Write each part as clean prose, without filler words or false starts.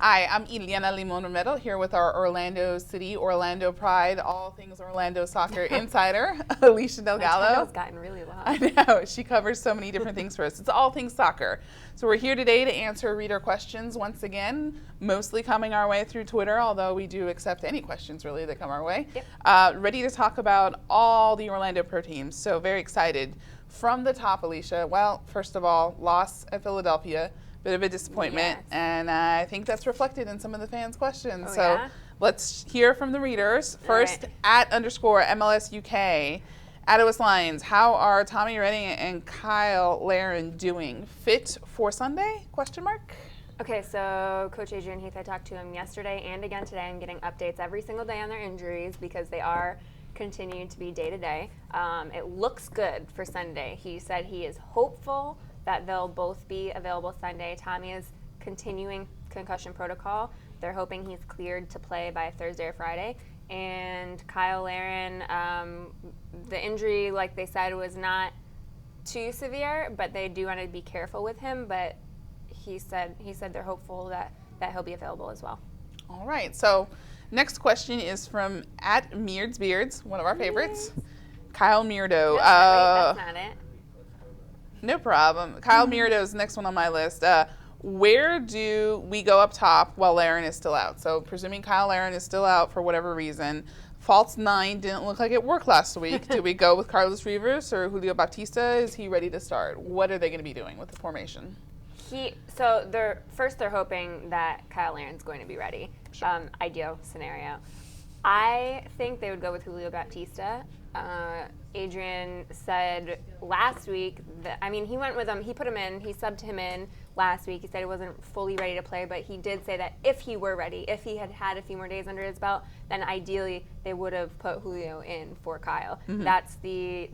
Hi, I'm Ileana Limon Romero here with our Orlando City, Orlando Pride, all things Orlando soccer insider, Alicia Delgado. My title's gotten really long. I know, she covers so many different things for us. It's all things soccer. So we're here today to answer reader questions once again, mostly coming our way through Twitter, although we do accept any questions really that come our way. Yep. Ready to talk about all the Orlando Pro teams, so very excited. From the top, Alicia, well, first of all, loss at Philadelphia. Bit of a disappointment, Yes. and I think that's reflected in some of the fans' questions. Oh, so yeah? let's hear from the readers. All First, right. @_MLS UK, Ottawa Lions, how are Tommy Redding and Kyle Laren doing? Fit for Sunday? Question mark. Okay, so Coach Adrian Heath, I talked to him yesterday and again today. I'm getting updates every single day on their injuries because they are continuing to be day to day. It looks good for Sunday. He said he is hopeful that they'll both be available Sunday. Tommy is continuing concussion protocol. They're hoping he's cleared to play by Thursday or Friday. And Kyle Laren, the injury, like they said, was not too severe, but they do want to be careful with him. But he said they're hopeful that he'll be available as well. All right, so next question is from @MeardsBeards, one of our favorites, Kyle Meardo. That's not it. No problem. Kyle Meardo's the next one on my list. Where do we go up top while Laren is still out? So presuming Kyle Laren is still out for whatever reason, false 9 didn't look like it worked last week. Do we go with Carlos Rivas or Julio Bautista? Is he ready to start? What are they going to be doing with the formation? They're hoping that Kyle Laren's going to be ready. Sure. Ideal scenario. I think they would go with Julio Bautista. Adrian said last week that, he went with him, he put him in, he subbed him in last week. He said he wasn't fully ready to play, but he did say that if he were ready, if he had a few more days under his belt, then ideally they would have put Julio in for Kyle. Mm-hmm. That's the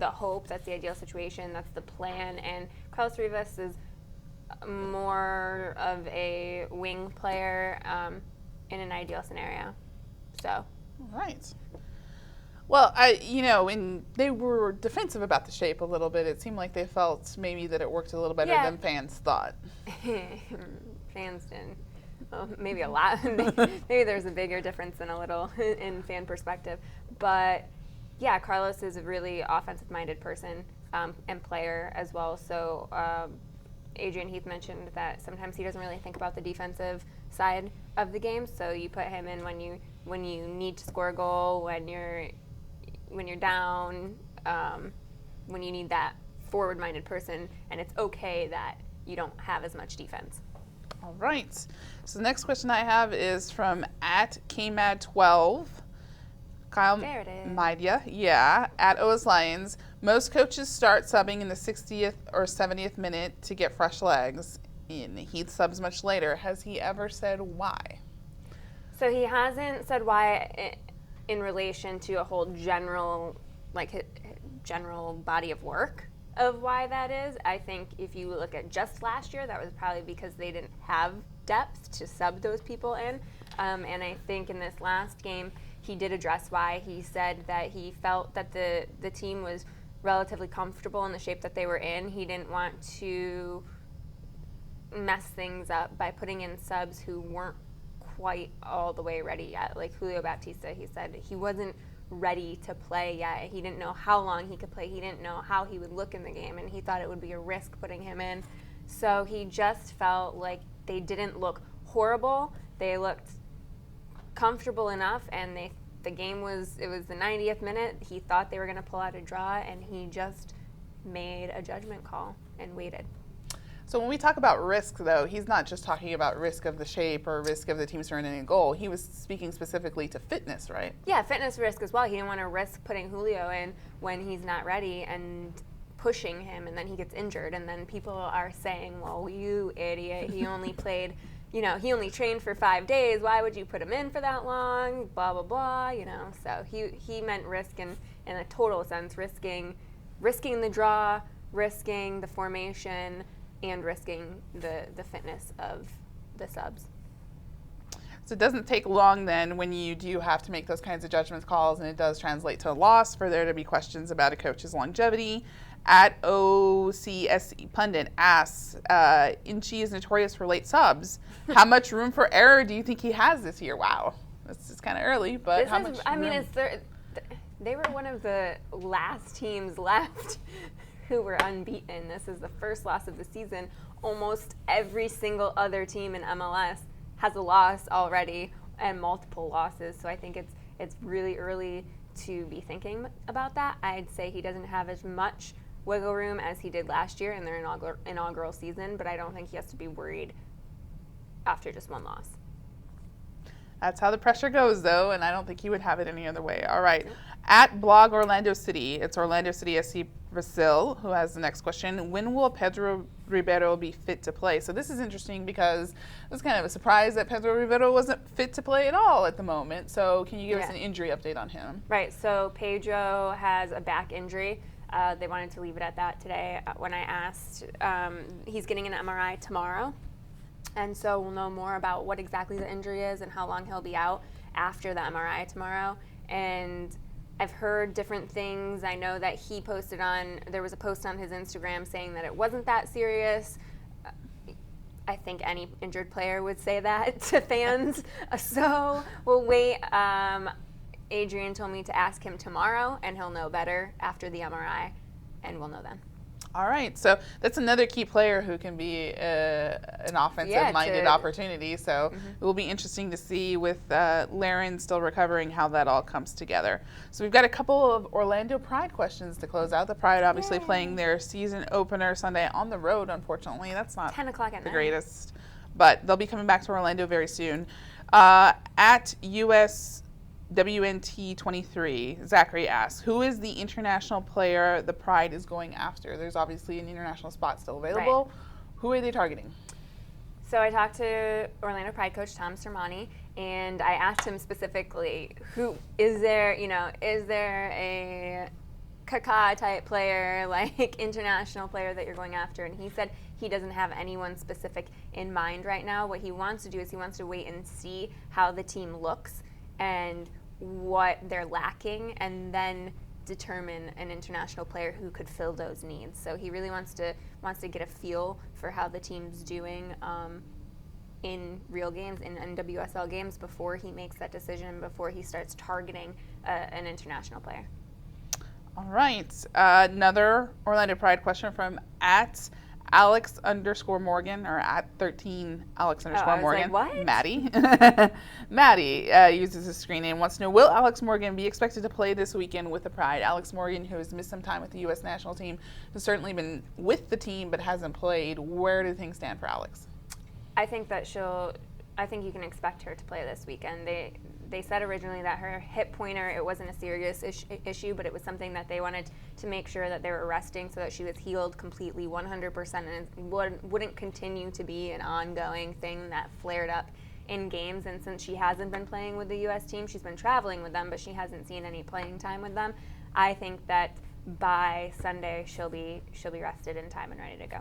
hope, that's the ideal situation, that's the plan. And Carlos Rivas is more of a wing player in an ideal scenario. So. All right. Well, they were defensive about the shape a little bit. It seemed like they felt maybe that it worked a little better than fans thought. Fans didn't. Well, maybe a lot. Maybe there's a bigger difference than a little in fan perspective. But, yeah, Carlos is a really offensive-minded person and player as well. So Adrian Heath mentioned that sometimes he doesn't really think about the defensive side of the game. So you put him in when you need to score a goal, when you're down, when you need that forward-minded person, and it's okay that you don't have as much defense. All right. So the next question I have is from @KMAD12. Kyle There it is. Media, yeah, @OS Lions. Most coaches start subbing in the 60th or 70th minute to get fresh legs. And Heath subs much later. Has he ever said why? So he hasn't said why in relation to a whole general body of work of why that is. I think if you look at just last year, that was probably because they didn't have depth to sub those people in. And I think in this last game, he did address why. He said that he felt that the team was relatively comfortable in the shape that they were in. He didn't want to mess things up by putting in subs who weren't quite all the way ready yet. Like Julio Bautista, he said he wasn't ready to play yet. He didn't know how long he could play. He didn't know how he would look in the game, and he thought it would be a risk putting him in. So he just felt like they didn't look horrible. They looked comfortable enough, and the game was the 90th minute. He thought they were going to pull out a draw, and he just made a judgment call and waited. So when we talk about risk, though, he's not just talking about risk of the shape or risk of the team surrendering a goal. He was speaking specifically to fitness, right? Yeah, fitness risk as well. He didn't want to risk putting Julio in when he's not ready and pushing him, and then he gets injured. And then people are saying, well, you idiot, he only played, he only trained for 5 days. Why would you put him in for that long? Blah, blah, blah, So he meant risk in a total sense, risking the draw, risking the formation, and risking the fitness of the subs. So it doesn't take long then when you do have to make those kinds of judgment calls, and it does translate to a loss for there to be questions about a coach's longevity. At OCSE Pundit asks, Inchi is notorious for late subs. How much room for error do you think he has this year? Wow, this is kind of early, but how much room? They were one of the last teams left who were unbeaten. This is the first loss of the season. Almost every single other team in MLS has a loss already and multiple losses. So I think it's really early to be thinking about that. I'd say he doesn't have as much wiggle room as he did last year in their inaugural season, but I don't think he has to be worried after just one loss. That's how the pressure goes, though, and I don't think he would have it any other way. All right. At Blog Orlando City, it's Orlando City SC Brazil who has the next question. When will Pedro Ribeiro be fit to play? So this is interesting because it was kind of a surprise that Pedro Ribeiro wasn't fit to play at all at the moment. So can you give us an injury update on him? Right. So Pedro has a back injury. They wanted to leave it at that today. When I asked, he's getting an MRI tomorrow. And so we'll know more about what exactly the injury is and how long he'll be out after the MRI tomorrow. And I've heard different things. I know that there was a post on his Instagram saying that it wasn't that serious. I think any injured player would say that to fans. So we'll wait. Adrian told me to ask him tomorrow, and he'll know better after the MRI, and we'll know then. All right, so that's another key player who can be an offensive-minded opportunity. So it will be interesting to see with Laren still recovering how that all comes together. So we've got a couple of Orlando Pride questions to close out. The Pride obviously playing their season opener Sunday on the road, unfortunately. That's not 10 o'clock at the night. greatest, but they'll be coming back to Orlando very soon. At US WNT23, Zachary asks, who is the international player the Pride is going after? There's obviously an international spot still available. Right. Who are they targeting? So I talked to Orlando Pride coach Tom Sermani, and I asked him specifically, is there a Kaká type player, like international player that you're going after? And he said he doesn't have anyone specific in mind right now. What he wants to do is he wants to wait and see how the team looks and what they're lacking, and then determine an international player who could fill those needs. So he really wants to get a feel for how the team's doing in real games, in NWSL games, before he makes that decision, before he starts targeting an international player. All right. Another Orlando Pride question from at Alex_Morgan, or at 13 Alex_Morgan. Like, what? Maddie. Maddie uses his screen name, wants to know, will Alex Morgan be expected to play this weekend with the Pride? Alex Morgan, who has missed some time with the U.S. national team, has certainly been with the team but hasn't played. Where do things stand for Alex? I think you can expect her to play this weekend. They said originally that her hip pointer, it wasn't a serious issue, but it was something that they wanted to make sure that they were resting so that she was healed completely 100% and wouldn't continue to be an ongoing thing that flared up in games. And since she hasn't been playing with the U.S. team, she's been traveling with them, but she hasn't seen any playing time with them. I think that by Sunday she'll be rested in time and ready to go.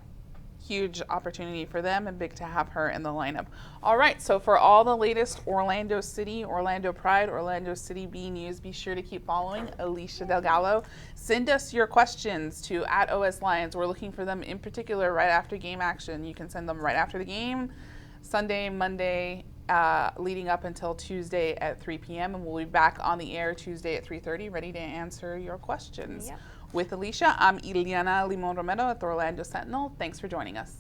Huge opportunity for them, and big to have her in the lineup. All right, so for all the latest Orlando City, Orlando Pride, Orlando City B news, be sure to keep following Alicia Delgado. Send us your questions to @OSLions. We're looking for them in particular right after game action. You can send them right after the game, Sunday, Monday, leading up until Tuesday at 3 p.m. And we'll be back on the air Tuesday at 3:30, ready to answer your questions. Yep. With Alicia, I'm Ileana Limon Romero at the Orlando Sentinel. Thanks for joining us.